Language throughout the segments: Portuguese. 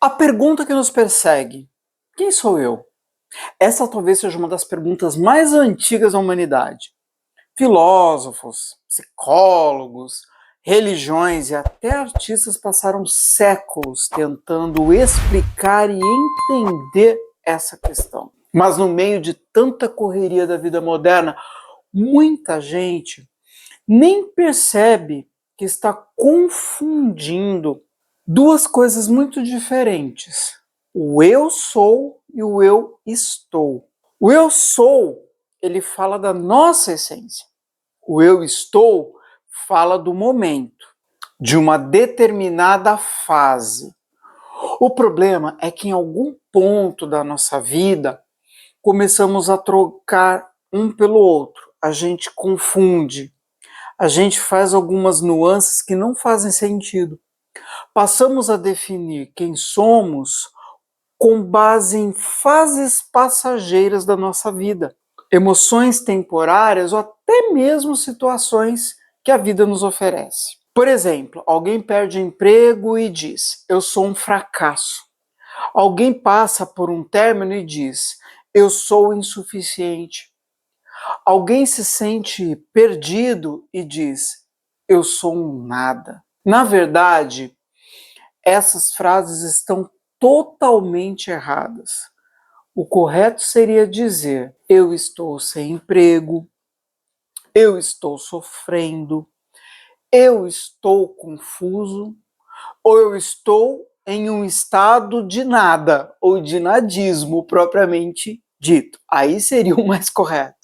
A pergunta que nos persegue: quem sou eu? Essa talvez seja uma das perguntas mais antigas da humanidade. Filósofos, psicólogos, religiões e até artistas passaram séculos tentando explicar e entender essa questão. Mas no meio de tanta correria da vida moderna, muita gente nem percebe que está confundindo duas coisas muito diferentes: o eu sou e o eu estou. O eu sou, ele fala da nossa essência. O eu estou fala do momento, de uma determinada fase. O problema é que em algum ponto da nossa vida começamos a trocar um pelo outro. A gente confunde, a gente faz algumas nuances que não fazem sentido. Passamos a definir quem somos com base em fases passageiras da nossa vida, emoções temporárias ou até mesmo situações que a vida nos oferece. Por exemplo, alguém perde emprego e diz: eu sou um fracasso. Alguém passa por um término e diz: eu sou insuficiente. Alguém se sente perdido e diz: eu sou um nada. Na verdade, essas frases estão totalmente erradas. O correto seria dizer: eu estou sem emprego, eu estou sofrendo, eu estou confuso, ou eu estou em um estado de nada, ou de nadismo propriamente dito. Aí seria o mais correto.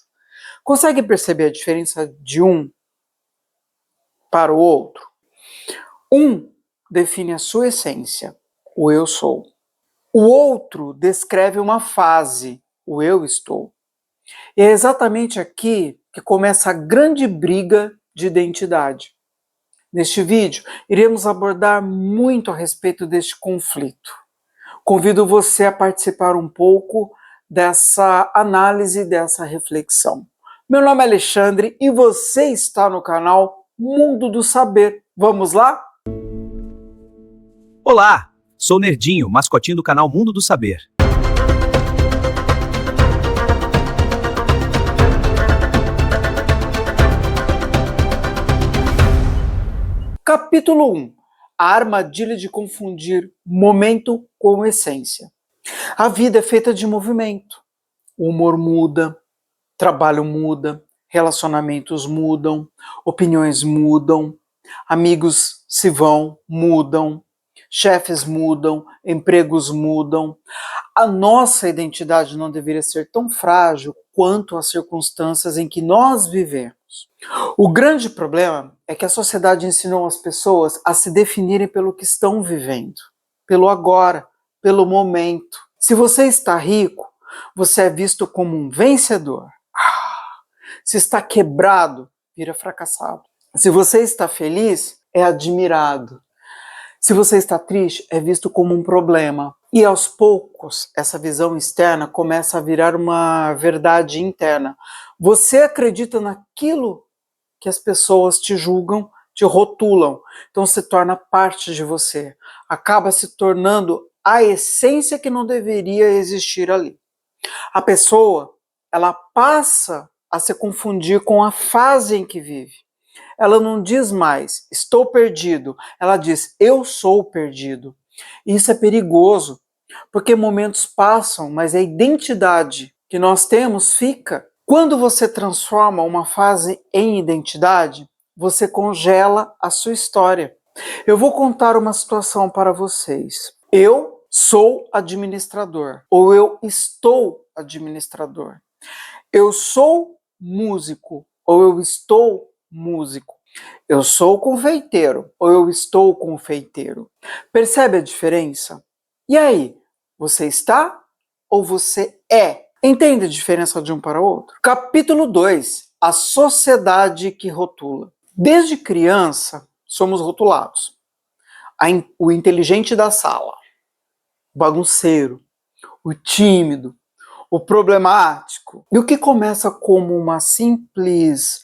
Consegue perceber a diferença de um para o outro? Um define a sua essência, o eu sou. O outro descreve uma fase, o eu estou. E é exatamente aqui que começa a grande briga de identidade. Neste vídeo, iremos abordar muito a respeito deste conflito. Convido você a participar um pouco dessa análise, dessa reflexão. Meu nome é Alexandre e você está no canal Mundo do Saber. Vamos lá? Olá, sou Nerdinho, mascotinho do canal Mundo do Saber. Capítulo 1. A armadilha de confundir momento com essência. A vida é feita de movimento. O humor muda, trabalho muda, relacionamentos mudam, opiniões mudam, amigos se vão, mudam, chefes mudam, empregos mudam. A nossa identidade não deveria ser tão frágil quanto as circunstâncias em que nós vivemos. O grande problema é que a sociedade ensinou as pessoas a se definirem pelo que estão vivendo, pelo agora, pelo momento. Se você está rico, você é visto como um vencedor. Se está quebrado, vira fracassado. Se você está feliz, é admirado. Se você está triste, é visto como um problema. E aos poucos, essa visão externa começa a virar uma verdade interna. Você acredita naquilo que as pessoas te julgam, te rotulam. Então se torna parte de você. Acaba se tornando a essência que não deveria existir ali. A pessoa, ela passa a se confundir com a fase em que vive. Ela não diz mais, estou perdido. Ela diz, eu sou perdido. E isso é perigoso, porque momentos passam, mas a identidade que nós temos fica. Quando você transforma uma fase em identidade, você congela a sua história. Eu vou contar uma situação para vocês. Eu sou administrador, ou eu estou administrador. Eu sou músico, ou eu estou músico. Eu sou confeiteiro, ou eu estou confeiteiro. Percebe a diferença? E aí, você está ou você é? Entende a diferença de um para o outro? Capítulo 2. A sociedade que rotula. Desde criança, somos rotulados. O inteligente da sala, o bagunceiro, o tímido, o problemático. E o que começa como uma simples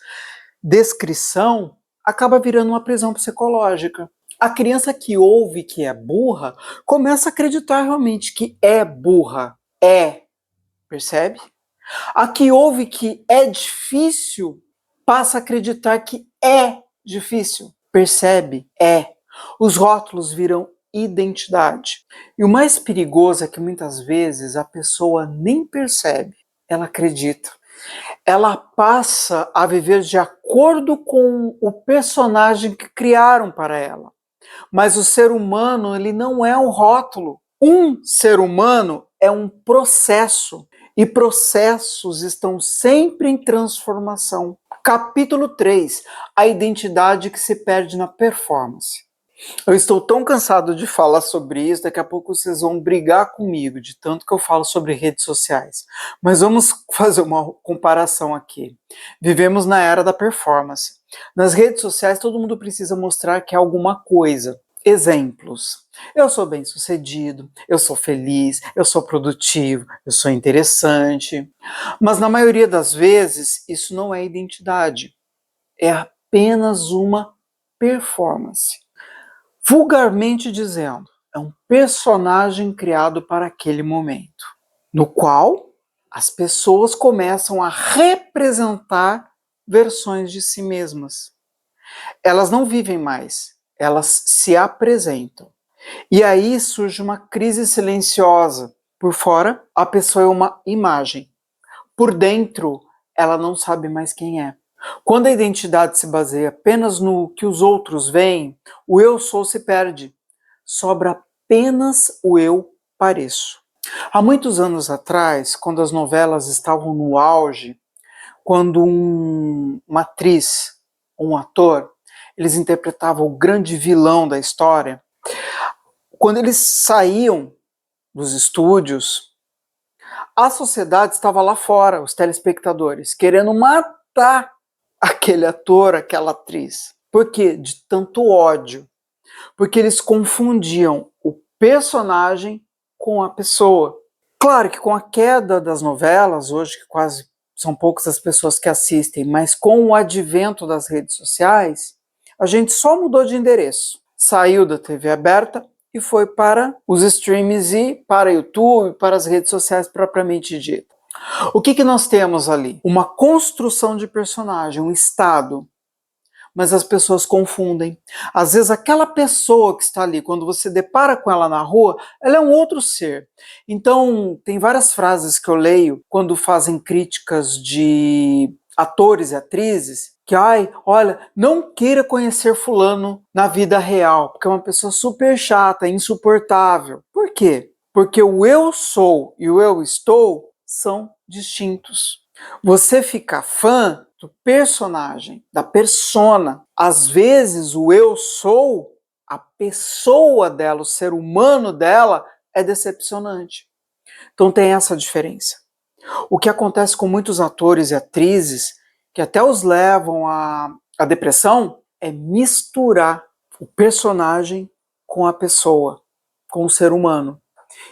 descrição acaba virando uma prisão psicológica. A criança que ouve que é burra começa a acreditar realmente que é burra. Percebe? A que ouve que é difícil passa a acreditar que é difícil. Percebe? Os rótulos viram identidade. E o mais perigoso é que muitas vezes a pessoa nem percebe, ela acredita. Ela passa a viver de acordo com o personagem que criaram para ela. Mas o ser humano, ele não é um rótulo. Um ser humano é um processo. E processos estão sempre em transformação. Capítulo 3. A identidade que se perde na performance. Eu estou tão cansado de falar sobre isso, daqui a pouco vocês vão brigar comigo, de tanto que eu falo sobre redes sociais. Mas vamos fazer uma comparação aqui. Vivemos na era da performance. Nas redes sociais, todo mundo precisa mostrar que é alguma coisa. Exemplos. Eu sou bem-sucedido, eu sou feliz, eu sou produtivo, eu sou interessante. Mas na maioria das vezes, isso não é identidade. É apenas uma performance. Vulgarmente dizendo, é um personagem criado para aquele momento, no qual as pessoas começam a representar versões de si mesmas. Elas não vivem mais, elas se apresentam. E aí surge uma crise silenciosa. Por fora, a pessoa é uma imagem. Por dentro, ela não sabe mais quem é. Quando a identidade se baseia apenas no que os outros veem, o eu sou se perde. Sobra apenas o eu pareço. Há muitos anos atrás, quando as novelas estavam no auge, quando uma atriz, um ator, eles interpretavam o grande vilão da história, quando eles saíam dos estúdios, a sociedade estava lá fora, os telespectadores, querendo matar aquele ator, aquela atriz. Por quê? De tanto ódio. Porque eles confundiam o personagem com a pessoa. Claro que com a queda das novelas, hoje que quase são poucas as pessoas que assistem, mas com o advento das redes sociais, a gente só mudou de endereço. Saiu da TV aberta e foi para os streams e para YouTube, para as redes sociais propriamente dita. O que nós temos ali? Uma construção de personagem, um estado. Mas as pessoas confundem. Às vezes aquela pessoa que está ali, quando você depara com ela na rua, ela é um outro ser. Então, tem várias frases que eu leio quando fazem críticas de atores e atrizes, que, olha, não queira conhecer fulano na vida real, porque é uma pessoa super chata, insuportável. Por quê? Porque o eu sou e o eu estou são distintos. Você fica fã do personagem, da persona. Às vezes o eu sou, a pessoa dela, o ser humano dela, é decepcionante. Então tem essa diferença. O que acontece com muitos atores e atrizes, que até os levam à depressão, é misturar o personagem com a pessoa, com o ser humano.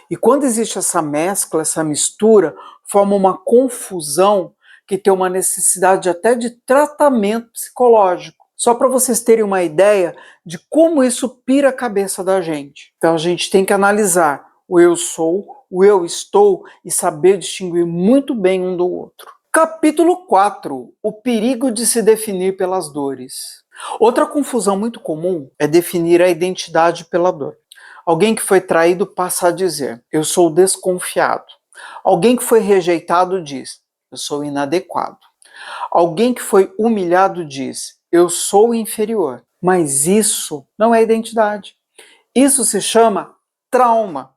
E quando existe essa mescla, essa mistura, forma uma confusão que tem uma necessidade até de tratamento psicológico. Só para vocês terem uma ideia de como isso pira a cabeça da gente. Então a gente tem que analisar o eu sou, o eu estou e saber distinguir muito bem um do outro. Capítulo 4. O perigo de se definir pelas dores. Outra confusão muito comum é definir a identidade pela dor. Alguém que foi traído passa a dizer, eu sou desconfiado. Alguém que foi rejeitado diz, eu sou inadequado. Alguém que foi humilhado diz, eu sou inferior. Mas isso não é identidade. Isso se chama trauma.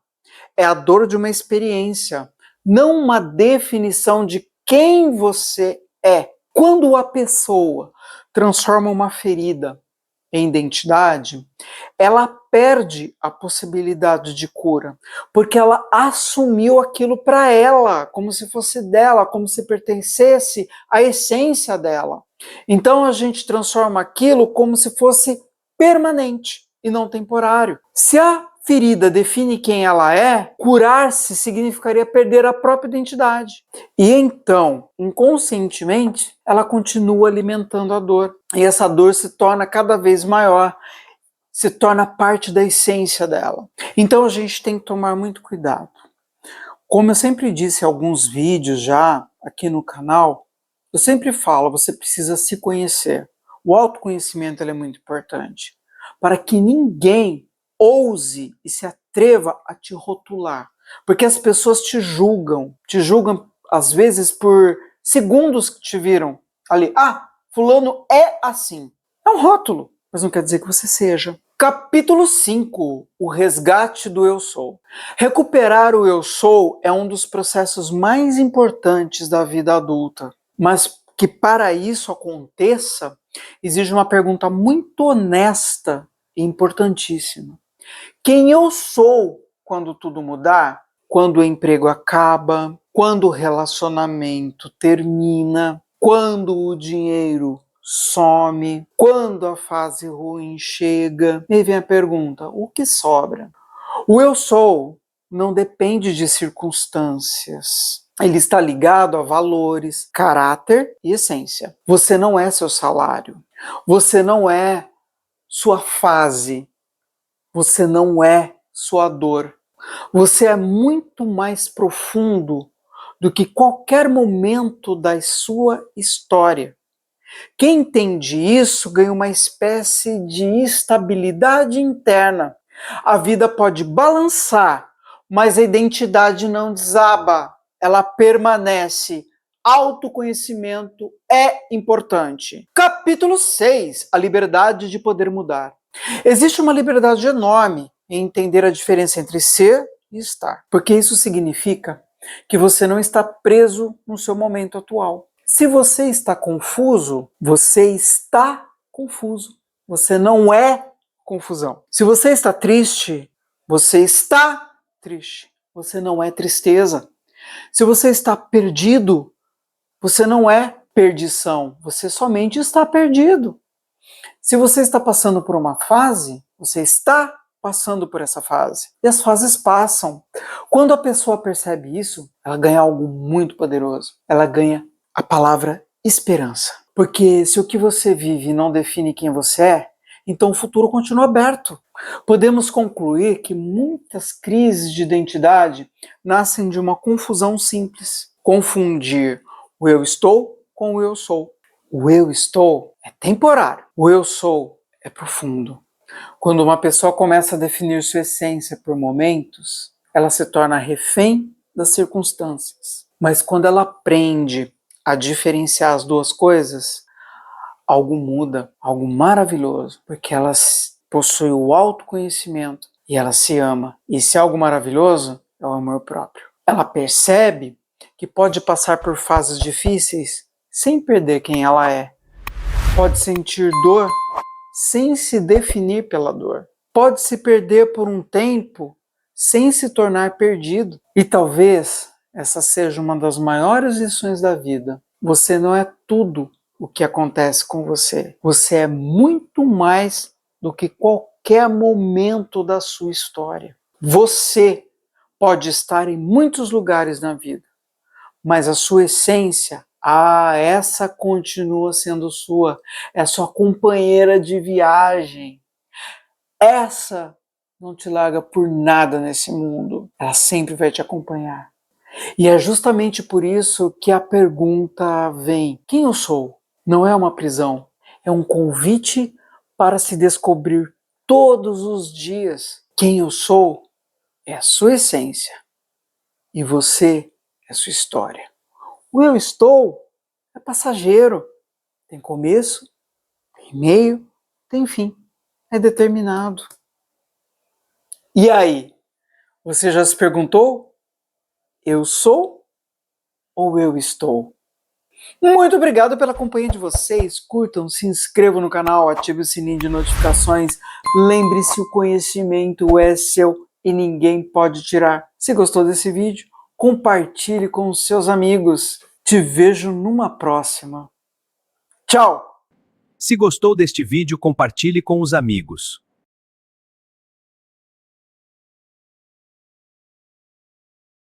É a dor de uma experiência, não uma definição de quem você é. Quando a pessoa transforma uma ferida em identidade, ela perde a possibilidade de cura, porque ela assumiu aquilo para ela, como se fosse dela, como se pertencesse à essência dela. Então a gente transforma aquilo como se fosse permanente e não temporário. Se a ferida define quem ela é, curar-se significaria perder a própria identidade. E então, inconscientemente, ela continua alimentando a dor. E essa dor se torna cada vez maior. se torna parte da essência dela. Então a gente tem que tomar muito cuidado. Como eu sempre disse em alguns vídeos já aqui no canal, eu sempre falo, você precisa se conhecer. O autoconhecimento é muito importante, para que ninguém ouse e se atreva a te rotular. Porque as pessoas te julgam às vezes por segundos que te viram ali. Ah, fulano é assim. É um rótulo, mas não quer dizer que você seja. Capítulo 5, o resgate do eu sou. Recuperar o eu sou é um dos processos mais importantes da vida adulta, mas que para isso aconteça, exige uma pergunta muito honesta e importantíssima. Quem eu sou quando tudo mudar? Quando o emprego acaba, quando o relacionamento termina, quando o dinheiro some, quando a fase ruim chega. E aí vem a pergunta, o que sobra? O eu sou não depende de circunstâncias. Ele está ligado a valores, caráter e essência. Você não é seu salário. Você não é sua fase. Você não é sua dor. Você é muito mais profundo do que qualquer momento da sua história. Quem entende isso ganha uma espécie de estabilidade interna. A vida pode balançar, mas a identidade não desaba, ela permanece. Autoconhecimento é importante. Capítulo 6, a liberdade de poder mudar. Existe uma liberdade enorme em entender a diferença entre ser e estar, porque isso significa que você não está preso no seu momento atual. Se você está confuso, você está confuso. Você não é confusão. Se você está triste, você está triste. Você não é tristeza. Se você está perdido, você não é perdição. Você somente está perdido. Se você está passando por uma fase, você está passando por essa fase. E as fases passam. Quando a pessoa percebe isso, ela ganha algo muito poderoso. Ela ganha a palavra esperança. Porque se o que você vive não define quem você é, então o futuro continua aberto. Podemos concluir que muitas crises de identidade nascem de uma confusão simples. Confundir o eu estou com o eu sou. O eu estou é temporário. O eu sou é profundo. Quando uma pessoa começa a definir sua essência por momentos, ela se torna refém das circunstâncias. Mas quando ela aprende a diferenciar as duas coisas, algo muda, algo maravilhoso, porque ela possui o autoconhecimento e ela se ama. E se é algo maravilhoso, é o amor próprio. Ela percebe que pode passar por fases difíceis sem perder quem ela é. Pode sentir dor sem se definir pela dor. Pode se perder por um tempo sem se tornar perdido. E talvez essa seja uma das maiores lições da vida. Você não é tudo o que acontece com você. Você é muito mais do que qualquer momento da sua história. Você pode estar em muitos lugares na vida, mas a sua essência, essa continua sendo sua. É sua companheira de viagem. Essa não te larga por nada nesse mundo. Ela sempre vai te acompanhar. E é justamente por isso que a pergunta vem: quem eu sou? Não é uma prisão, é um convite para se descobrir todos os dias. Quem eu sou é a sua essência e você é a sua história. O eu estou é passageiro, tem começo, tem meio, tem fim, é determinado. E aí, você já se perguntou? Eu sou ou eu estou? Muito obrigado pela companhia de vocês. Curtam, se inscrevam no canal, ative o sininho de notificações. Lembre-se, o conhecimento é seu e ninguém pode tirar. Se gostou desse vídeo, compartilhe com os seus amigos. Te vejo numa próxima. Tchau! Se gostou deste vídeo, compartilhe com os amigos.